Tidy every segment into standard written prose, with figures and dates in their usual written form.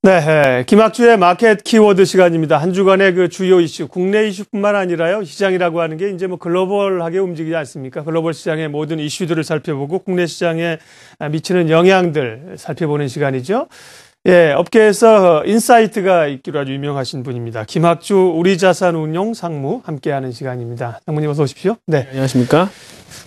네, 김학주의 마켓 키워드 시간입니다. 한 주간의 그 주요 이슈, 국내 이슈뿐만 아니라요, 시장이라고 하는 게 이제 뭐 글로벌하게 움직이지 않습니까? 글로벌 시장의 모든 이슈들을 살펴보고 국내 시장에 미치는 영향들 살펴보는 시간이죠. 예, 업계에서 인사이트가 있기로 아주 유명하신 분입니다. 김학주 우리자산운용 상무 함께하는 시간입니다. 상무님 어서 오십시오. 네, 안녕하십니까?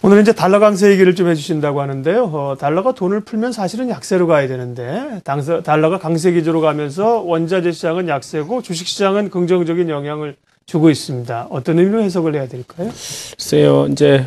오늘은 이제 달러 강세 얘기를 좀 해주신다고 하는데요. 달러가 돈을 풀면 사실은 약세로 가야 되는데 달러가 강세 기조로 가면서 원자재 시장은 약세고 주식 시장은 긍정적인 영향을 주고 있습니다. 어떤 의미로 해석을 해야 될까요? 글쎄요, 이제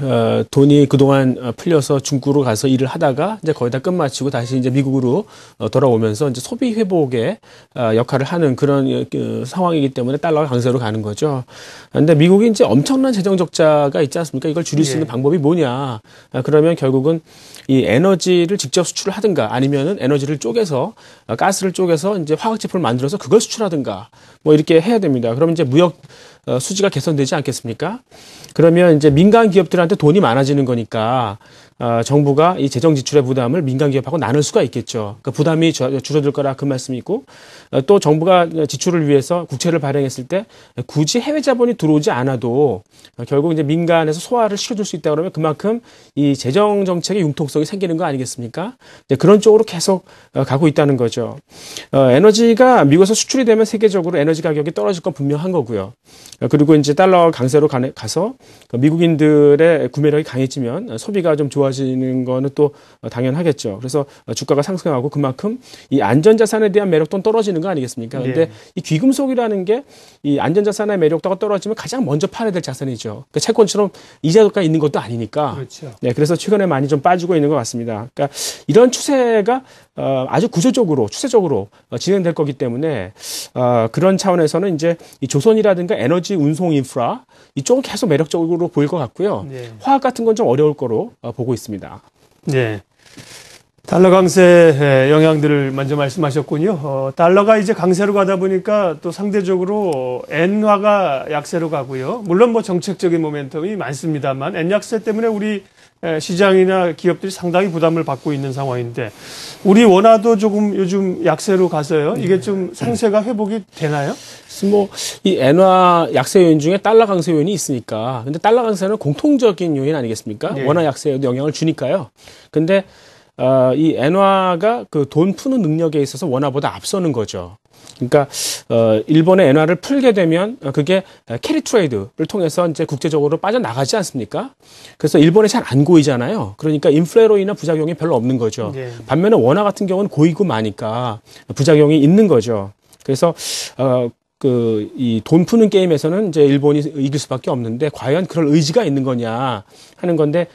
돈이 그동안 풀려서 중국으로 가서 일을 하다가 이제 거의 다 끝마치고 다시 이제 미국으로 돌아오면서 이제 소비 회복의 역할을 하는 그런 상황이기 때문에 달러가 강세로 가는 거죠. 근데 미국이 이제 엄청난 재정 적자가 있지 않습니까? 이걸 줄일 수 있는 방법이 뭐냐? 그러면 결국은 이 에너지를 직접 수출을 하든가 아니면은 에너지를 쪼개서 가스를 쪼개서 이제 화학 제품을 만들어서 그걸 수출하든가 뭐 이렇게 해야 됩니다. 그러면 이제 무역 수지가 개선되지 않겠습니까? 그러면 이제 민간 기업들한테 돈이 많아지는 거니까 정부가 이 재정 지출의 부담을 민간 기업하고 나눌 수가 있겠죠. 그 부담이 줄어들 거라 그 말씀이고 또 정부가 지출을 위해서 국채를 발행했을 때 굳이 해외 자본이 들어오지 않아도 결국 이제 민간에서 소화를 시켜줄 수 있다 그러면 그만큼 이 재정 정책의 융통성이 생기는 거 아니겠습니까? 이제 그런 쪽으로 계속 가고 있다는 거죠. 에너지가 미국에서 수출이 되면 세계적으로 에너지 가격이 떨어질 건 분명한 거고요. 그리고 이제 달러 강세로 가서 미국인들의 구매력이 강해지면 소비가 좀 좋아지는 거는 또 당연하겠죠. 그래서 주가가 상승하고 그만큼 이 안전자산에 대한 매력도 떨어지는 거 아니겠습니까? 근데 이 귀금속이라는 게 이 안전자산의 매력도가 떨어지면 가장 먼저 팔아야 될 자산이죠. 그러니까 채권처럼 이자가 있는 것도 아니니까. 그렇죠. 네, 그래서 최근에 많이 좀 빠지고 있는 것 같습니다. 그러니까 이런 추세가 아주 구조적으로, 추세적으로 진행될 거기 때문에 그런 차원에서는 이제 이 조선이라든가 에너지 운송 인프라 이쪽은 계속 매력적으로 보일 것 같고요. 화학 같은 건 좀 어려울 거로 보고 있습니다. 네. 달러 강세 영향들을 먼저 말씀하셨군요. 달러가 이제 강세로 가다 보니까 또 상대적으로 엔화가 약세로 가고요. 물론 뭐 정책적인 모멘텀이 많습니다만 엔 약세 때문에 우리 시장이나 기업들이 상당히 부담을 받고 있는 상황인데 우리 원화도 조금 요즘 약세로 가서요. 이게 좀 상세가 회복이 되나요? 뭐 이 엔화 약세 요인 중에 달러 강세 요인이 있으니까. 근데 달러 강세는 공통적인 요인 아니겠습니까? 원화 약세에도 영향을 주니까요. 근데 이 엔화가 그 돈 푸는 능력에 있어서 원화보다 앞서는 거죠. 그러니까 일본의 엔화를 풀게 되면 그게 캐리 트레이드를 통해서 이제 국제적으로 빠져나가지 않습니까? 그래서 일본에 잘 안 고이잖아요. 그러니까 인플레로 인한 부작용이 별로 없는 거죠. 반면에 원화 같은 경우는 고이고 마니까 부작용이 있는 거죠. 그래서 이 돈 푸는 게임에서는 이제 일본이 이길 수밖에 없는데 과연 그럴 의지가 있는 거냐 하는 건데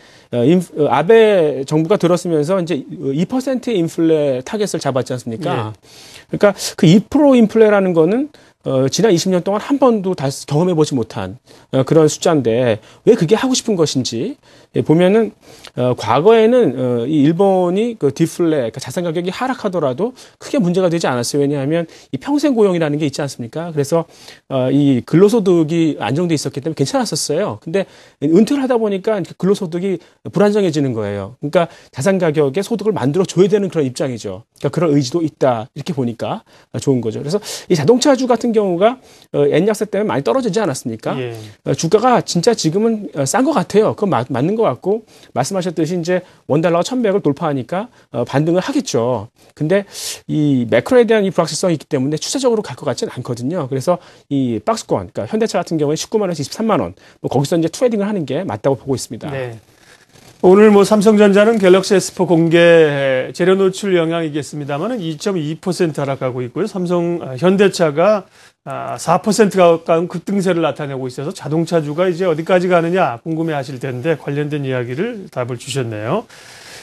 아베 정부가 들었으면서 이제 2%의 인플레 타겟을 잡았지 않습니까? 그러니까 그 2% 인플레라는 거는 지난 20년 동안 한 번도 다시 경험해보지 못한 그런 숫자인데 왜 그게 하고 싶은 것인지 보면은 과거에는 이 일본이 그 디플레, 그러니까 자산 가격이 하락하더라도 크게 문제가 되지 않았어요. 왜냐하면 이 평생 고용이라는 게 있지 않습니까? 그래서 이 근로소득이 안정돼 있었기 때문에 괜찮았었어요. 근데 은퇴를 하다 보니까 근로소득이 불안정해지는 거예요. 그러니까 자산 가격에 소득을 만들어 줘야 되는 그런 입장이죠. 그러니까 그런 의지도 있다 이렇게 보니까 좋은 거죠. 그래서 이 자동차주 같은 경우가 엔 약세 때문에 많이 떨어지지 않았습니까? 주가가 진짜 지금은 싼 것 같아요. 그건 맞는 것 같고 말씀하셨듯이 이제 원달러가 1,100을 돌파하니까 반등을 하겠죠. 근데 이 매크로에 대한 이 불확실성이 있기 때문에 추세적으로 갈 것 같지는 않거든요. 그래서 이 박스권, 그러니까 현대차 같은 경우에 19만 원에서 23만 원, 뭐 거기서 이제 트레이딩을 하는 게 맞다고 보고 있습니다. 네. 오늘 뭐 삼성전자는 갤럭시 S4 공개 재료 노출 영향이겠습니다만은 2.2% 하락하고 있고요. 현대차가 4% 가까운 급등세를 나타내고 있어서 자동차주가 이제 어디까지 가느냐 궁금해하실 텐데 관련된 이야기를 답을 주셨네요.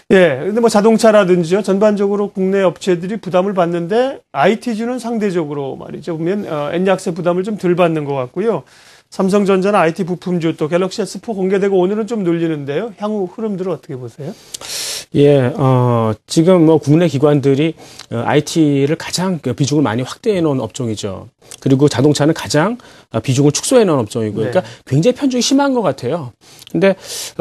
예, 근데 뭐 자동차라든지요 전반적으로 국내 업체들이 부담을 받는데 IT주는 상대적으로 말이죠 보면 엔약세 부담을 좀 덜 받는 것 같고요. 삼성전자나 IT 부품주 또 갤럭시 S4 공개되고 오늘은 좀 눌리는데요. 향후 흐름들을 어떻게 보세요? 예, 지금 뭐 국내 기관들이 IT를 가장 비중을 많이 확대해 놓은 업종이죠. 그리고 자동차는 가장 비중을 축소해 놓은 업종이고요. 네. 그러니까 굉장히 편중이 심한 것 같아요. 근데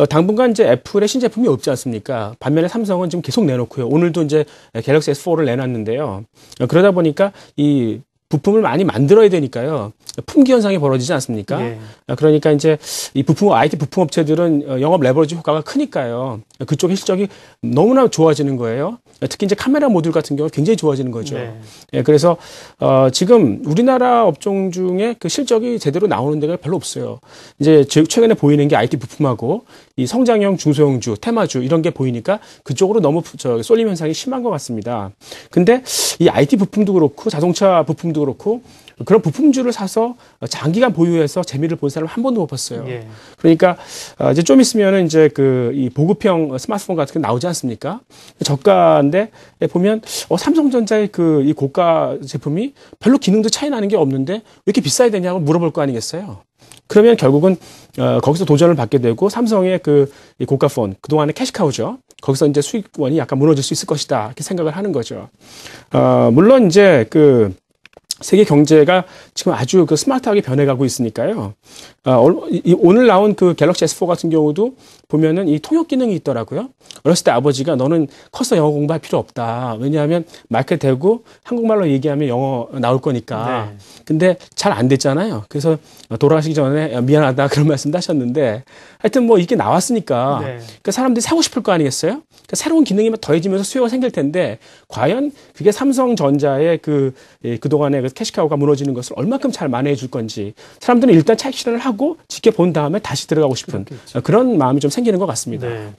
당분간 이제 애플의 신제품이 없지 않습니까? 반면에 삼성은 지금 계속 내놓고요. 오늘도 이제 갤럭시 S4를 내놨는데요. 그러다 보니까 이 부품을 많이 만들어야 되니까요. 품귀 현상이 벌어지지 않습니까? 예. 그러니까 이제 이 IT 부품 업체들은 영업 레버리지 효과가 크니까요. 그쪽의 실적이 너무나 좋아지는 거예요. 특히 이제 카메라 모듈 같은 경우는 굉장히 좋아지는 거죠. 네. 예, 그래서 지금 우리나라 업종 중에 그 실적이 제대로 나오는 데가 별로 없어요. 이제 최근에 보이는 게 IT 부품하고 이 성장형 중소형주, 테마주 이런 게 보이니까 그쪽으로 너무 쏠림 현상이 심한 것 같습니다. 근데 이 IT 부품도 그렇고 자동차 부품도 그렇고 그런 부품주를 사서 장기간 보유해서 재미를 본 사람 한 번도 못 봤어요. 예. 그러니까 이제 좀 있으면은 이제 이 보급형 스마트폰 같은 게 나오지 않습니까? 저가인데 보면 삼성전자의 이 고가 제품이 별로 기능도 차이 나는 게 없는데 왜 이렇게 비싸야 되냐고 물어볼 거 아니겠어요? 그러면 결국은 거기서 도전을 받게 되고 삼성의 이 고가폰 그동안의 캐시카우죠. 거기서 이제 수익원이 약간 무너질 수 있을 것이다 이렇게 생각을 하는 거죠. 물론 이제 세계 경제가 지금 아주 스마트하게 변해가고 있으니까요. 오늘 나온 갤럭시 S4 같은 경우도 보면은 이 통역 기능이 있더라고요. 어렸을 때 아버지가 너는 커서 영어 공부할 필요 없다. 왜냐하면 마이크 대고 한국말로 얘기하면 영어 나올 거니까. 네. 근데 잘 안 됐잖아요. 그래서 돌아가시기 전에 미안하다 그런 말씀도 하셨는데 하여튼 뭐 이게 나왔으니까 네. 그러니까 사람들이 사고 싶을 거 아니겠어요? 그러니까 새로운 기능이 더해지면서 수요가 생길 텐데 과연 그게 삼성전자의 그동안의 캐시카우가 무너지는 것을 얼마큼 잘 만회해 줄 건지 사람들은 일단 차익 실현을 하고 지켜본 다음에 다시 들어가고 싶은 그렇겠죠. 그런 마음이 좀 생기는 것 같습니다. 네.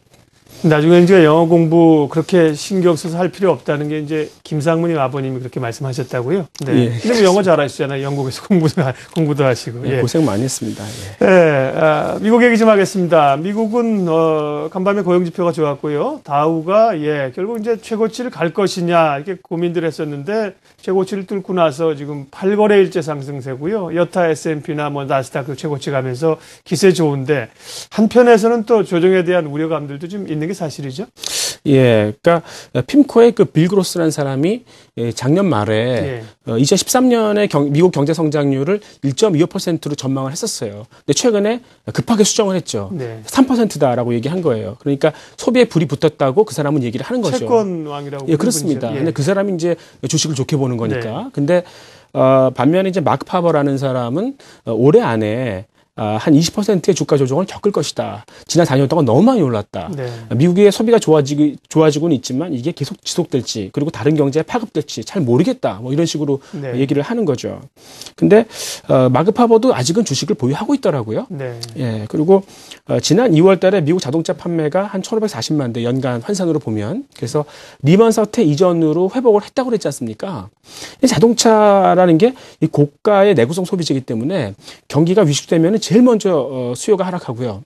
나중에 이제 영어 공부 그렇게 신경 써서 할 필요 없다는 게 이제 김상무님 아버님이 그렇게 말씀하셨다고요. 네. 예. 근데 뭐 영어 잘하시잖아요. 영국에서 공부도 하시고. 예, 예. 고생 많이 했습니다. 예. 네, 미국 얘기 좀 하겠습니다. 미국은 간밤에 고용 지표가 좋았고요. 다우가 결국 이제 최고치를 갈 것이냐 이렇게 고민들 했었는데 최고치를 뚫고 나서 지금 8거래일째 상승세고요. 여타 S&P나 뭐 나스닥도 최고치 가면서 기세 좋은데 한편에서는 또 조정에 대한 우려감들도 좀 있는 게 사실이죠. 예, 그러니까 핌코의 빌 그로스라는 사람이 작년 말에 2013년에 미국 경제 성장률을 1.25%로 전망을 했었어요. 근데 최근에 급하게 수정을 했죠. 네. 3%다라고 얘기한 거예요. 그러니까 소비에 불이 붙었다고 그 사람은 얘기를 하는 거죠. 채권 왕이라고. 예, 그렇습니다. 예. 근데 그 사람이 이제 주식을 좋게 보는 거니까. 네. 근데 반면에 이제 마크 파버라는 사람은 올해 안에 한 20%의 주가 조정을 겪을 것이다. 지난 4년 동안 너무 많이 올랐다. 네. 미국의 소비가 좋아지고는 있지만 이게 계속 지속될지 그리고 다른 경제에 파급될지 잘 모르겠다. 뭐 이런 식으로 네. 얘기를 하는 거죠. 근데 마크 파버도 아직은 주식을 보유하고 있더라고요. 네. 예, 그리고 지난 2월 달에 미국 자동차 판매가 한 1,540만 대 연간 환산으로 보면 그래서 리먼 사태 이전으로 회복을 했다고 그랬지 않습니까? 이 자동차라는 게 이 고가의 내구성 소비재이기 때문에 경기가 위축되면 제일 먼저 수요가 하락하고요.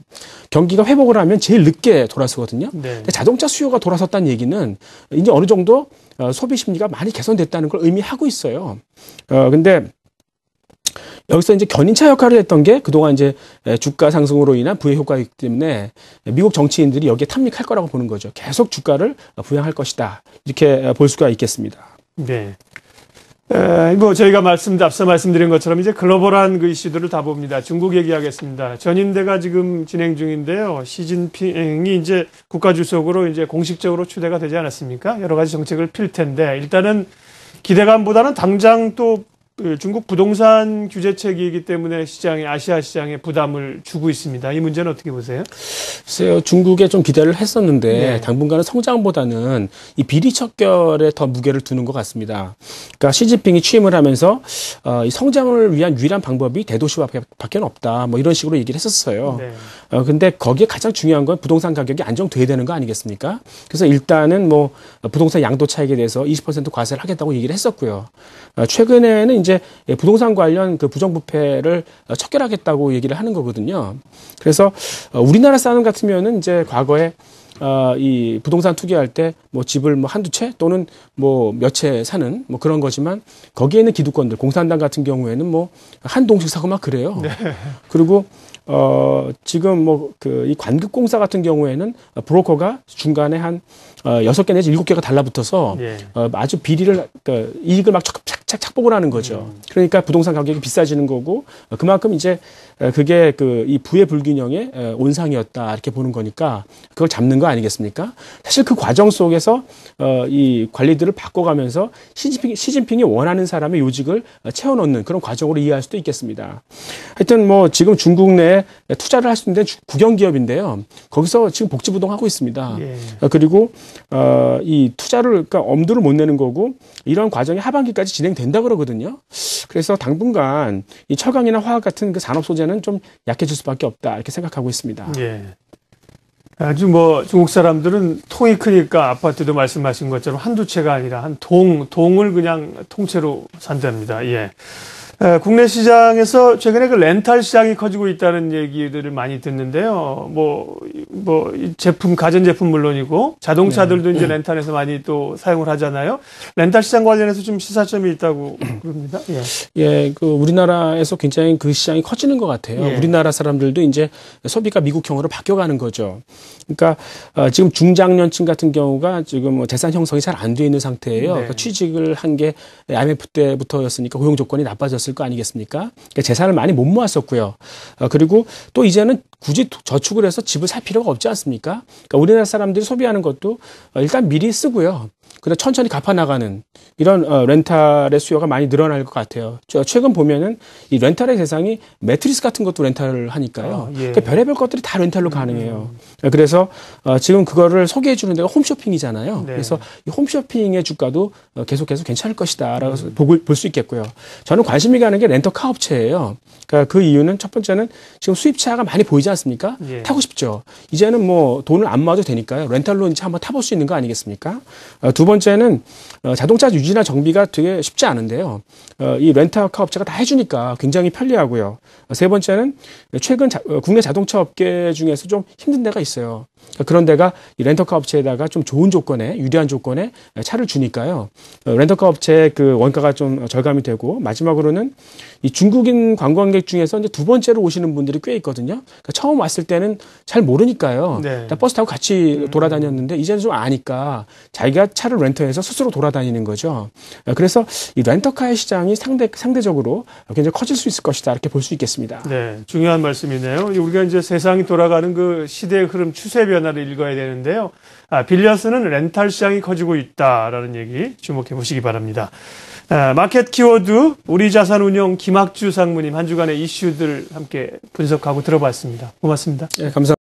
경기가 회복을 하면 제일 늦게 돌아서거든요. 네. 근데 자동차 수요가 돌아섰다는 얘기는 이제 어느 정도 소비 심리가 많이 개선됐다는 걸 의미하고 있어요. 근데 여기서 이제 견인차 역할을 했던 게 그동안 이제 주가 상승으로 인한 부의 효과이기 때문에 미국 정치인들이 여기에 탐닉할 거라고 보는 거죠. 계속 주가를 부양할 것이다. 이렇게 볼 수가 있겠습니다. 네. 뭐 저희가 앞서 말씀드린 것처럼 이제 글로벌한 이슈들을 다 봅니다. 중국 얘기하겠습니다. 전인대가 지금 진행 중인데요. 시진핑이 이제 국가주석으로 이제 공식적으로 추대가 되지 않았습니까? 여러 가지 정책을 필 텐데 일단은 기대감보다는 당장 또 중국 부동산 규제책이기 때문에 아시아 시장에 부담을 주고 있습니다. 이 문제는 어떻게 보세요? 글쎄요, 중국에 좀 기대를 했었는데 네. 당분간은 성장보다는 이 비리 척결에 더 무게를 두는 것 같습니다. 그러니까 시진핑이 취임을 하면서 이 성장을 위한 유일한 방법이 대도시화밖에 없다. 뭐 이런 식으로 얘기를 했었어요. 네. 근데 거기에 가장 중요한 건 부동산 가격이 안정돼야 되는 거 아니겠습니까? 그래서 일단은 뭐 부동산 양도 차익에 대해서 20% 과세를 하겠다고 얘기를 했었고요. 최근에는 이제 부동산 관련 부정부패를 척결하겠다고 얘기를 하는 거거든요. 그래서 우리나라 사람 같으면은 이제 과거에 이 부동산 투기할 때 뭐 집을 뭐 한두 채 또는 뭐 몇 채 사는 뭐 그런 거지만 거기에 있는 기득권들 공산당 같은 경우에는 뭐 한 동씩 사고 막 그래요. 네. 그리고 지금 이 관급공사 같은 경우에는 브로커가 중간에 한 6개 내지 7개가 달라붙어서 예. 아주 비리를, 이익을 막 착복을 하는 거죠. 그러니까 부동산 가격이 비싸지는 거고, 그만큼 이제 그게 이 부의 불균형의 온상이었다, 이렇게 보는 거니까 그걸 잡는 거 아니겠습니까? 사실 그 과정 속에서 이 관리들을 바꿔가면서 시진핑이 원하는 사람의 요직을 채워넣는 그런 과정으로 이해할 수도 있겠습니다. 하여튼 지금 중국 내에 투자를 할 수 있는 국영기업인데요. 거기서 지금 복지부동 하고 있습니다. 예. 그리고 이 투자를, 그러니까 엄두를 못 내는 거고, 이런 과정이 하반기까지 진행된다 그러거든요. 그래서 당분간 이 철강이나 화학 같은 그 산업 소재는 좀 약해질 수밖에 없다, 이렇게 생각하고 있습니다. 예. 아주 중국 사람들은 통이 크니까 아파트도 말씀하신 것처럼 한두 채가 아니라 한 동을 그냥 통째로 산답니다. 예. 국내 시장에서 최근에 그 렌탈 시장이 커지고 있다는 얘기들을 많이 듣는데요. 이 제품, 가전제품 물론이고 자동차들도 이제 렌탈에서 많이 또 사용을 하잖아요. 렌탈 시장 관련해서 좀 시사점이 있다고 그럽니다. 예. 예, 우리나라에서 굉장히 그 시장이 커지는 것 같아요. 예. 우리나라 사람들도 이제 소비가 미국형으로 바뀌어가는 거죠. 그러니까 지금 중장년층 같은 경우가 지금 재산 형성이 잘 안 돼 있는 상태예요. 네. 그러니까 취직을 한 게 IMF 때부터였으니까 고용 조건이 나빠졌을 거 아니겠습니까? 그러니까 재산을 많이 못 모았었고요. 그리고 또 이제는 굳이 저축을 해서 집을 살 필요가 없지 않습니까? 그러니까 우리나라 사람들이 소비하는 것도 일단 미리 쓰고요. 그래서 천천히 갚아나가는 이런 렌탈의 수요가 많이 늘어날 것 같아요. 최근 보면은 이 렌탈의 대상이 매트리스 같은 것도 렌탈을 하니까요. 예. 그러니까 별의별 것들이 다 렌탈로 가능해요. 그래서 지금 그거를 소개해 주는 데가 홈쇼핑이잖아요. 네. 그래서 이 홈쇼핑의 주가도 계속해서 괜찮을 것이다라고 볼 수 있겠고요. 저는 관심이 가는 게 렌터카 업체예요. 그러니까 그 이유는 첫 번째는 지금 수입차가 많이 보이지 않습니까? 예. 타고 싶죠. 이제는 돈을 안 모아도 되니까요. 렌탈로 이제 한번 타볼 수 있는 거 아니겠습니까? 두 번째는 자동차 유지나 정비가 되게 쉽지 않은데요. 이 렌터카 업체가 다 해주니까 굉장히 편리하고요. 세 번째는 최근 국내 자동차 업계 중에서 좀 힘든 데가 있어요. 그런 데가 이 렌터카 업체에다가 좀 좋은 조건에, 유리한 조건에 차를 주니까요. 렌터카 업체의 그 원가가 좀 절감이 되고, 마지막으로는 이 중국인 관광객 중에서 이제 두 번째로 오시는 분들이 꽤 있거든요. 그러니까 처음 왔을 때는 잘 모르니까요. 네. 버스 타고 같이 돌아다녔는데 이제는 좀 아니까 자기가 차를 렌터해서 스스로 돌아다니는 거죠. 그래서 이 렌터카의 시장이 상대적으로 굉장히 커질 수 있을 것이다, 이렇게 볼 수 있겠습니다. 네, 중요한 말씀이네요. 우리가 이제 세상이 돌아가는 그 시대의 흐름, 추세 변화를 읽어야 되는데요. 빌려 쓰는 렌탈 시장이 커지고 있다라는 얘기 주목해 보시기 바랍니다. 마켓 키워드 우리자산운용 김학주 상무님 한 주간의 이슈들 함께 분석하고 들어봤습니다. 고맙습니다. 네, 감사합니다.